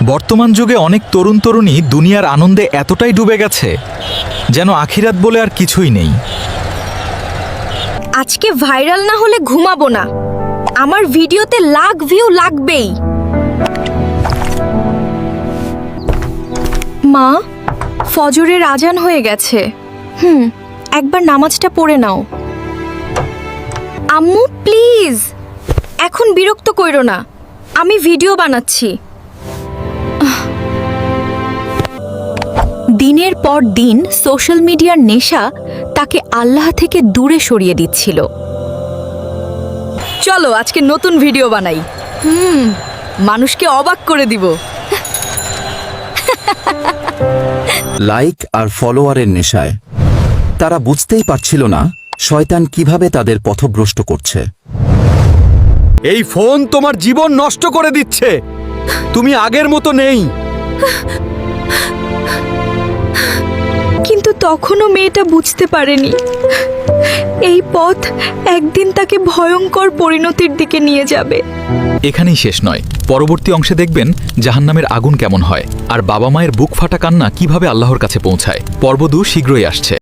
বর্তমান যুগে অনেক তরুণ তরুণী দুনিয়ার আনন্দে এতটাই ডুবে গেছে যেন আখিরাত বলে আর কিছুই নেই। আজকে ভাইরাল না হলে ঘুমাবো না। আমার ভিডিওতে লাখ ভিউ লাগবেই। মা, ফজরের আজান হয়ে গেছে। একবার নামাজটা পড়ে নাও। আম্মু প্লিজ, এখন বিরক্ত কইরো না, আমি ভিডিও বানাচ্ছি। দিনের পর দিন সোশ্যাল মিডিয়ার নেশা তাকে আল্লাহ থেকে দূরে সরিয়ে দিচ্ছিল। চলো আজকে নতুন ভিডিও বানাই। মানুষকে অবাক করে দিব। লাইক আর ফলোয়ারের নেশায় তারা বুঝতেই পারছিল না শয়তান কিভাবে তাদের পথভ্রষ্ট করছে। এই ফোন তোমার জীবন নষ্ট করে দিচ্ছে। তুমি আগের মতো নেই। কিন্তু তখনও মেয়েটা বুঝতে পারেনি এই পথ একদিন তাকে ভয়ঙ্কর পরিণতির দিকে নিয়ে যাবে। এখানেই শেষ নয়, পরবর্তী অংশে দেখবেন জাহান্নামের আগুন কেমন হয় আর বাবা মায়ের বুক ফাটা কান্না কিভাবে আল্লাহর কাছে পৌঁছায়। পর্ব 2 শীঘ্রই আসছে।